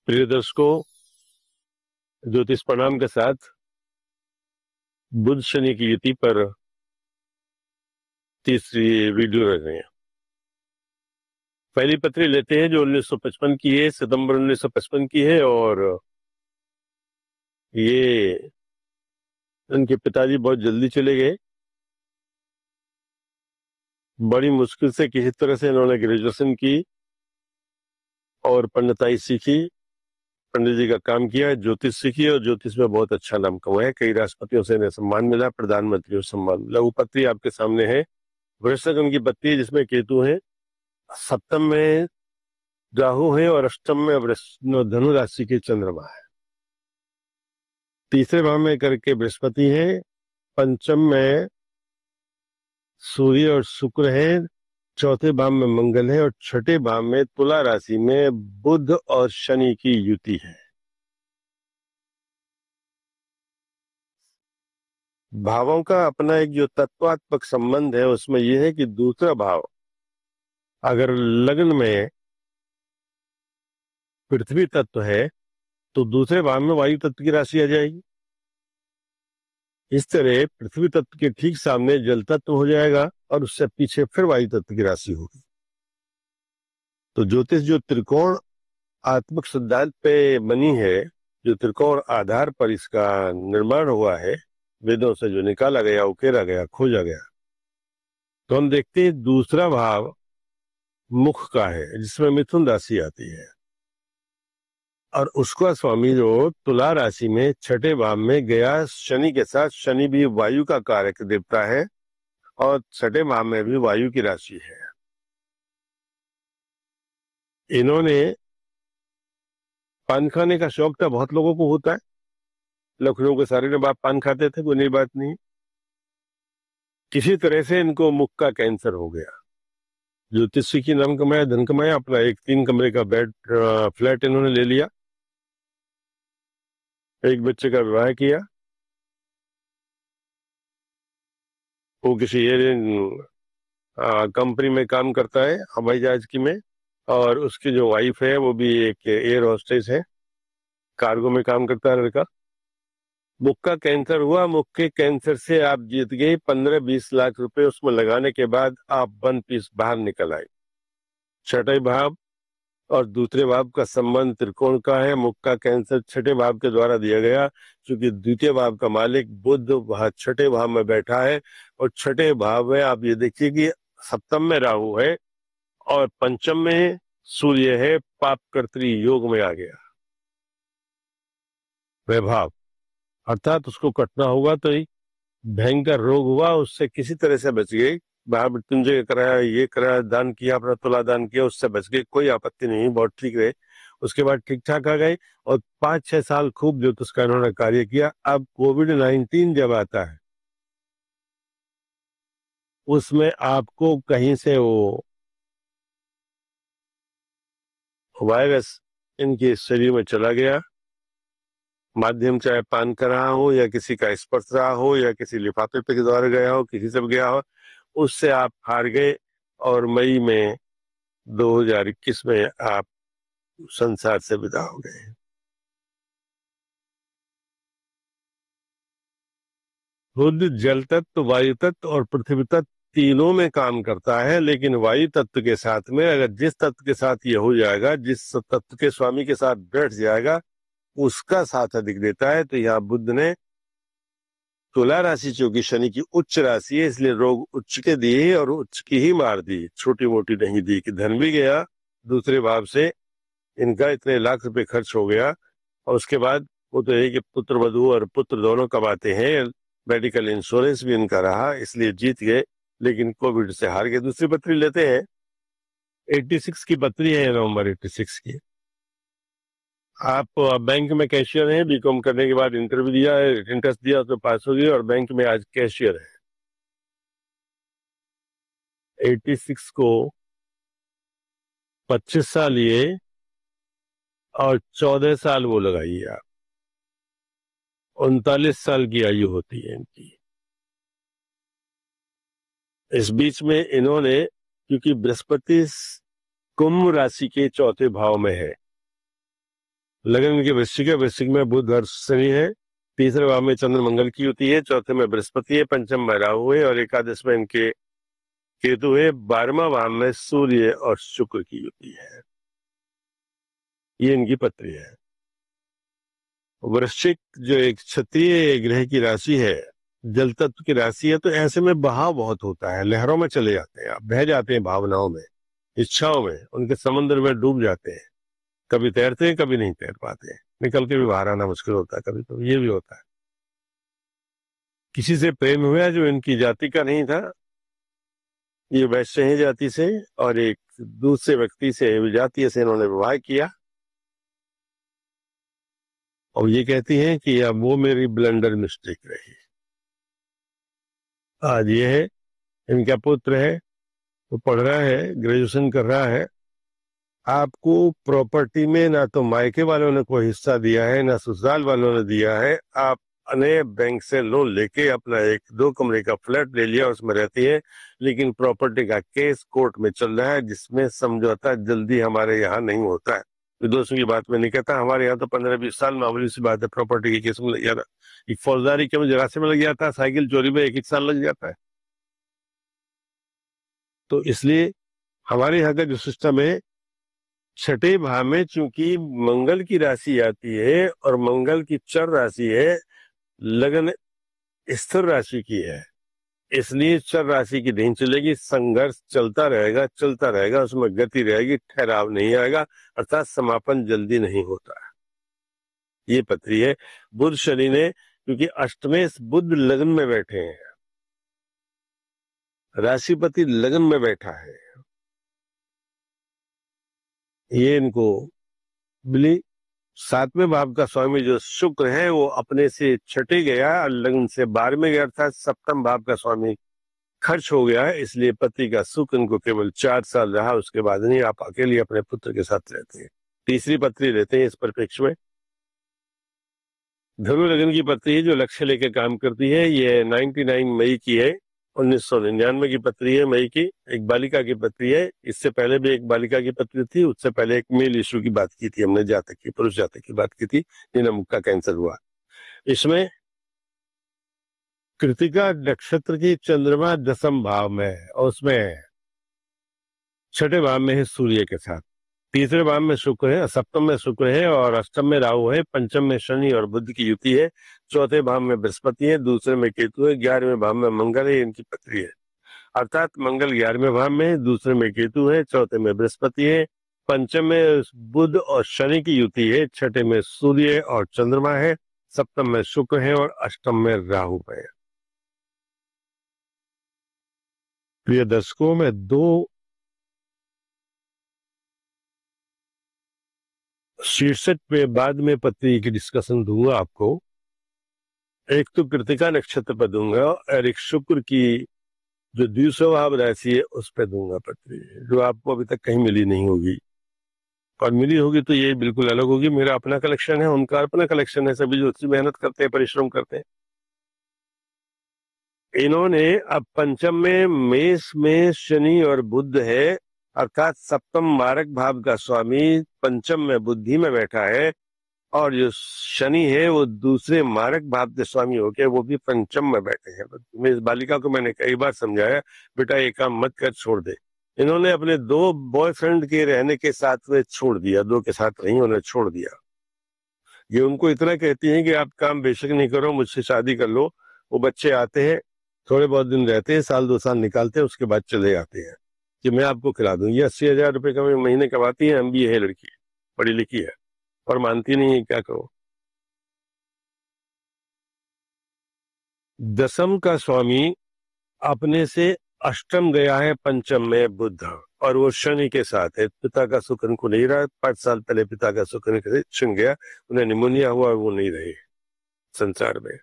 प्रिय दर्शकों, ज्योतिष प्रणाम के साथ बुध शनि की युति पर तीसरी वीडियो रह रहे हैं। पहली पत्री लेते हैं जो 1955 की है, सितंबर 1955 की है। और ये उनके पिताजी बहुत जल्दी चले गए। बड़ी मुश्किल से किसी तरह से इन्होंने ग्रेजुएशन की और पंडिताई सीखी, पंडित जी का काम किया, ज्योतिष सीखी और ज्योतिष में बहुत अच्छा नाम कमाया। कई राष्ट्रपतियों से इन्हें सम्मान मिला, प्रधानमंत्रियों से सम्मान मिला। वो पत्री आपके सामने है। वृश्चिक उनकी पत्री है जिसमें केतु है, सप्तम में राहु है और अष्टम में धनु राशि के चंद्रमा है। तीसरे भाव में करके बृहस्पति है, पंचम में सूर्य और शुक्र है, चौथे भाव में मंगल है और छठे भाव में तुला राशि में बुध और शनि की युति है। भावों का अपना एक जो तत्वात्मक संबंध है उसमें यह है कि दूसरा भाव अगर लग्न में पृथ्वी तत्व है तो दूसरे भाव में वायु तत्व की राशि आ जाएगी। इस तरह पृथ्वी तत्व के ठीक सामने जल तत्व हो जाएगा और उससे पीछे फिर वायु तत्व की राशि होगी। तो ज्योतिष जो त्रिकोण आत्मक सिद्धांत पे बनी है, जो त्रिकोण आधार पर इसका निर्माण हुआ है, वेदों से जो निकाला गया, उकेरा गया, खोजा गया, तो हम देखते हैं दूसरा भाव मुख का है जिसमें मिथुन राशि आती है और उसका स्वामी जो तुला राशि में छठे भाव में गया शनि के साथ। शनि भी वायु का कारक देवता है और छठे भाव में भी वायु की राशि है। इन्होंने पान खाने का शौक था, बहुत लोगों को होता है। लखनऊ के सारे नवाब पान खाते थे, कोई नई बात नहीं। किसी तरह से इनको मुख का कैंसर हो गया। ज्योतिष की नाम कमाया, धन कमाया, अपना एक 3 कमरे का बेड फ्लैट इन्होंने ले लिया, एक बच्चे का विवाह किया। वो किसी कंपनी में काम करता है, हवाई जहाज की में, और उसकी जो वाइफ है वो भी एक एयर होस्टेस है, कार्गो में काम करता है लड़का। मुख का कैंसर हुआ। मुख के कैंसर से आप जीत गए 15-20 लाख रुपए। उसमें लगाने के बाद आप 1 पीस बाहर निकल आए। छठे भाव और दूसरे भाव का संबंध त्रिकोण का है। मुख का कैंसर छठे भाव के द्वारा दिया गया, क्योंकि द्वितीय भाव का मालिक बुध वह छठे भाव में बैठा है और छठे भाव में आप ये देखिए कि सप्तम में राहु है और पंचम में सूर्य है। पाप कर्तरी योग में आ गया वैभाव, अर्थात उसको कटना होगा। तो भयंकर रोग हुआ, उससे किसी तरह से बच गई। महामृत्युंजय कराया, ये कराया, दान किया, अपना तुला दान किया, उससे बच गई, कोई आपत्ति नहीं, बहुत ठीक रहे। उसके बाद ठीक ठाक आ गए और 5-6 साल खूब ज्योतिष का इन्होंने कार्य किया। अब कोविड-19 जब आता है उसमें आपको कहीं से वो वायरस इनके शरीर में चला गया, माध्यम चाहे पान का रहा हो या किसी का स्पर्श रहा हो या किसी लिफाफे पे के द्वारा गया हो, किसी से गया हो, उससे आप हार गए और मई में 2021 में आप संसार से विदा हो गए। बुध जल तत्व, वायु तत्व और पृथ्वी तत्व तीनों में काम करता है, लेकिन वायु तत्व के साथ में अगर जिस तत्व के साथ ये हो जाएगा, जिस तत्व के स्वामी के साथ बैठ जाएगा, उसका साथ अधिक देता है। तो यहाँ बुध ने तुला राशि, चूंकि शनि की उच्च राशि है, इसलिए रोग उच्च के दिए और उच्च की ही मार दी, छोटी मोटी नहीं दी। कि धन भी गया दूसरे भाव से, इनका इतने लाख रुपए खर्च हो गया। और उसके बाद वो तो है कि पुत्र वधू और पुत्र दोनों कमाते हैं, मेडिकल इंश्योरेंस भी इनका रहा, इसलिए जीत गए, लेकिन कोविड से हार गए। दूसरी पत्री लेते हैं, 86 की पत्री है, नवंबर 86 की। आप बैंक में कैशियर हैं, बीकॉम करने के बाद इंटरव्यू दिया है, रिटन टेस्ट दिया तो पास हो गए और बैंक में आज कैशियर है। 86 को 25 साल ये और 14 साल वो लगाइए आप, 39 साल की आयु होती है इनकी। इस बीच में इन्होंने, क्योंकि बृहस्पति कुंभ राशि के चौथे भाव में है, लगन के वृश्चिक है, वृश्चिक में बुध और शनि है, तीसरे भाव में चंद्र मंगल की युति है, चौथे में बृहस्पति है, पंचम में राहु है और एकादश में इनके केतु है, 12वां भाव में सूर्य और शुक्र की युति है। ये इनकी पत्री है। वृश्चिक जो एक क्षत्रिय ग्रह की राशि है, जल तत्व की राशि है, तो ऐसे में बहाव बहुत होता है, लहरों में चले जाते हैं, आप बह जाते हैं, भावनाओं में, इच्छाओं में, उनके समुद्र में डूब जाते हैं। कभी तैरते हैं, कभी नहीं तैर पाते हैं, निकल के भी बाहर आना मुश्किल होता है, कभी तो ये भी होता है। किसी से प्रेम हुआ जो इनकी जाति का नहीं था, ये वैश्य है जाति से, और एक दूसरे व्यक्ति से विजातीय से इन्होंने विवाह किया, और ये कहती हैं कि अब वो मेरी ब्लंडर मिस्टेक रही। आज ये है, इनका पुत्र है, वो पढ़ रहा है, ग्रेजुएशन कर रहा है। आपको प्रॉपर्टी में ना तो मायके वालों ने कोई हिस्सा दिया है, ना ससुराल वालों ने दिया है। आप नए बैंक से लोन लेके अपना एक 2 कमरे का फ्लैट ले लिया, उसमें रहती है, लेकिन प्रॉपर्टी का केस कोर्ट में चल रहा है, जिसमें समझौता जल्दी हमारे यहाँ नहीं होता है। विदेशों की बात में नहीं कहता, हमारे यहाँ तो 15-20 साल मामूली सी बात है, प्रॉपर्टी के केस में लग जाता। एक फौजदारी के में जरासे में लग जाता है, साइकिल चोरी में 1-1 साल लग जाता है। तो इसलिए हमारे यहाँ का जो सिस्टम है, छठे भाव में चूंकि मंगल की राशि आती है और मंगल की चर राशि है, लगन स्थिर राशि की है, इसलिए चर राशि की नहीं चलेगी, संघर्ष चलता रहेगा, उसमें गति रहेगी, ठहराव नहीं आएगा, अर्थात समापन जल्दी नहीं होता है। ये पत्री है। बुध शनि ने, क्योंकि अष्टमेश बुध लगन में बैठे हैं, राशिपति लगन में बैठा है, ये इनको बिली 7वें भाव का स्वामी जो शुक्र है वो अपने से छठे गया, लगन से 12वें गया, अर्थात सप्तम भाव का स्वामी खर्च हो गया है, इसलिए पति का सुख इनको केवल 4 साल रहा, उसके बाद नहीं, आप अकेले अपने पुत्र के साथ रहते हैं। तीसरी पत्री लेते हैं इस परिप्रेक्ष्य में। धनु लगन की पत्री है जो लक्ष्य लेकर काम करती है, ये 99 मई की है, 1999 की पत्री है, मई की, एक बालिका की पत्री है। इससे पहले भी एक बालिका की पत्री थी, उससे पहले एक मेल इशू की बात की थी हमने, जातक की, पुरुष जातक की बात की थी, जिन्हें मुख का कैंसर हुआ। इसमें कृतिका नक्षत्र की चंद्रमा 10वें भाव में है, और उसमें छठे भाव में है सूर्य के साथ, तीसरे भाव में शुक्र है, सप्तम में शुक्र है और अष्टम में राहु है, पंचम में शनि और बुध की युति है, चौथे भाव में बृहस्पति है, दूसरे में केतु है, 11वें भाव में मंगल है, इनकी पत्री है। अर्थात मंगल 11वें भाव में है, दूसरे में केतु है, चौथे में बृहस्पति है, पंचम में बुध और शनि की युति है, छठे में सूर्य और चंद्रमा है, सप्तम में शुक्र है और अष्टम में राहु है। प्रिय दर्शकों, में 2 शीर्षक पे बाद में पत्री की डिस्कशन दूंगा आपको। एक तो कृतिका नक्षत्र पर दूंगा और एक शुक्र की जो द्विस्वभाव राशि है उस पर दूंगा पत्री, जो आपको अभी तक कहीं मिली नहीं होगी, और मिली होगी तो ये बिल्कुल अलग होगी। मेरा अपना कलेक्शन है, उनका अपना कलेक्शन है, सभी जो मेहनत करते हैं, परिश्रम करते हैं। इन्होंने अब पंचम में मेष में शनि और बुध है, अर्थात सप्तम मारक भाव का स्वामी पंचम में बुद्धि में बैठा है, और जो शनि है वो दूसरे मारक भाव के स्वामी होके वो भी पंचम में बैठे हैं। मैं इस बालिका को मैंने कई बार समझाया, बेटा ये काम मत कर, छोड़ दे। इन्होंने अपने 2 बॉयफ्रेंड के रहने के साथ में छोड़ दिया, 2 के साथ नहीं, उन्होंने छोड़ दिया। ये उनको इतना कहती हैं कि आप काम बेशक नहीं करो, मुझसे शादी कर लो। वो बच्चे आते हैं, थोड़े बहुत दिन रहते हैं, 1-2 साल निकालते हैं, उसके बाद चले जाते हैं कि मैं आपको खिला दूं। ये 80,000 रुपए का महीने कमाती है, MBA है लड़की, पढ़ी लिखी है, और मानती नहीं है, क्या करो। 10th का स्वामी अपने से अष्टम गया है, पंचम में बुध, और वो शनि के साथ है। पिता का सुख उनको नहीं रहा, 5 साल पहले पिता का सुख छिन गया, उन्हें निमोनिया हुआ, वो नहीं रहे संसार में।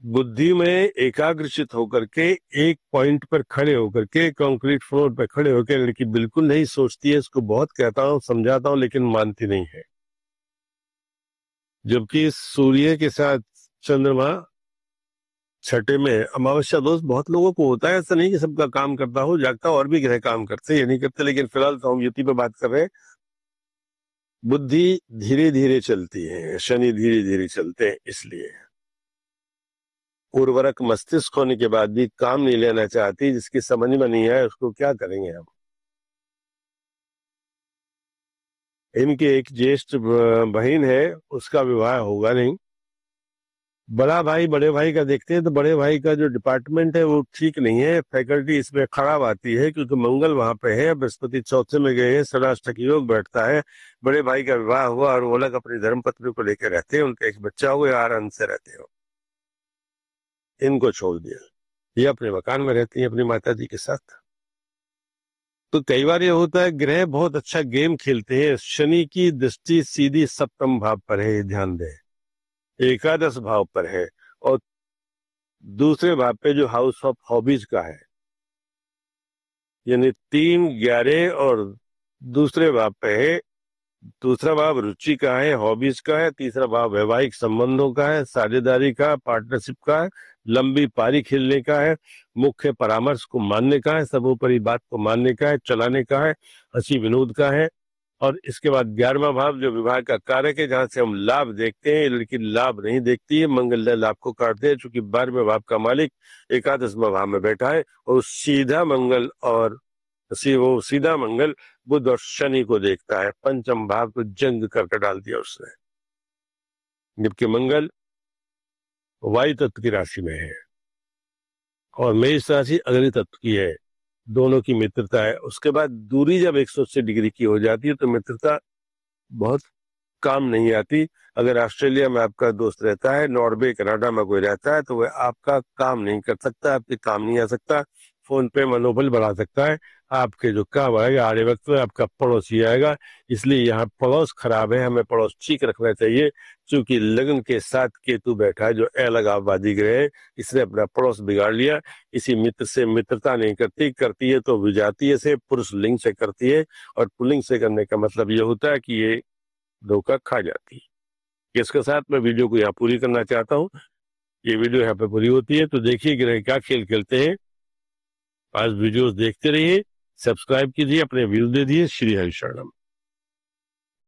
बुद्धि में एकाग्रचित होकर के, एक पॉइंट पर खड़े होकर के, कंक्रीट फ्लोर पर खड़े होकर लड़की बिल्कुल नहीं सोचती है, इसको बहुत कहता हूं, समझाता हूं, लेकिन मानती नहीं है। जबकि सूर्य के साथ चंद्रमा छठे में, अमावस्या दोष बहुत लोगों को होता है, ऐसा नहीं कि सबका काम करता हो, जागता और भी ग्रह काम करते, ये नहीं करते, लेकिन फिलहाल तो हम युति पे बात कर रहे हैं। बुद्धि धीरे धीरे चलती है, शनि धीरे धीरे चलते हैं, इसलिए उर्वरक मस्तिष्क होने के बाद भी काम नहीं लेना चाहती, जिसकी समझ में नहीं है उसको क्या करेंगे हम। इनकी एक ज्येष्ठ बहन है, उसका विवाह होगा नहीं। बड़ा भाई बड़े भाई का देखते हैं तो बड़े भाई का जो डिपार्टमेंट है वो ठीक नहीं है, फैकल्टी इसमें खराब आती है, क्योंकि मंगल वहां पे है, बृहस्पति चौथे में गए हैं, षडाष्टक योग बैठता है। बड़े भाई का विवाह हुआ और वो अलग अपनी धर्मपत्नी को लेकर रहते हैं, उनका एक बच्चा हुआ, आनंद से रहते हो। इनको छोड़ दिया, ये अपने मकान में रहती है अपनी माता जी के साथ। तो कई बार ये होता है ग्रह बहुत अच्छा गेम खेलते हैं। शनि की दृष्टि सीधी सप्तम भाव पर है, ये ध्यान दें, एकादश भाव पर है, और दूसरे भाव पे जो हाउस ऑफ हॉबीज का है, यानी 3, 11 और दूसरे भाव पे है। दूसरा भाव रुचि का है, हॉबीज का है। तीसरा भाव वैवाहिक संबंधों का है, साझेदारी का, पार्टनरशिप का है, लंबी पारी खेलने का है, मुख्य परामर्श को मानने का है, सर्वोपरि बात को मानने का है, चलाने का है, हंसी विनोद का है। और इसके बाद 11वां भाव जो विवाह का कारक है, जहां से हम लाभ देखते हैं, लड़की लाभ नहीं देखती है, मंगल लाभ को काटते हैं, चूंकि 12वें भाव का मालिक एकादशवां भाव में बैठा है, और सीधा मंगल और वो सीधा मंगल बुध और शनि को देखता है। पंचम भाव को जंग करके डाल दिया उसने, जबकि मंगल वायु तत्व की राशि में है और मेष राशि अग्नि तत्व की है। दोनों की मित्रता है। उसके बाद दूरी जब 180 डिग्री की हो जाती है तो मित्रता बहुत काम नहीं आती। अगर ऑस्ट्रेलिया में आपका दोस्त रहता है, नॉर्वे कनाडा में कोई रहता है, तो वह आपका काम नहीं कर सकता, आपके काम नहीं आ सकता, फोन पे मनोबल बढ़ा सकता है। आपके जो काम आएगा आड़े वक्त में आपका पड़ोसी आएगा। इसलिए यहाँ पड़ोस खराब है, हमें पड़ोस ठीक रखना चाहिए। क्योंकि लग्न के साथ केतु बैठा है जो अलगाववादी ग्रह है, इसने अपना पड़ोस बिगाड़ लिया। इसी मित्र से मित्रता नहीं करती, करती है तो विजातीय से, पुरुष लिंग से करती है। और पुल्लिंग से करने का मतलब ये होता है कि ये धोखा खा जाती है। इसके साथ मैं वीडियो को यहाँ पूरी करना चाहता हूँ। ये वीडियो यहाँ पे पूरी होती है, तो देखिए ग्रह क्या खेल खेलते हैं। आज वीडियोस देखते रहिए, सब्सक्राइब कीजिए, अपने व्यूज दे दिए। श्री हरि शरणम।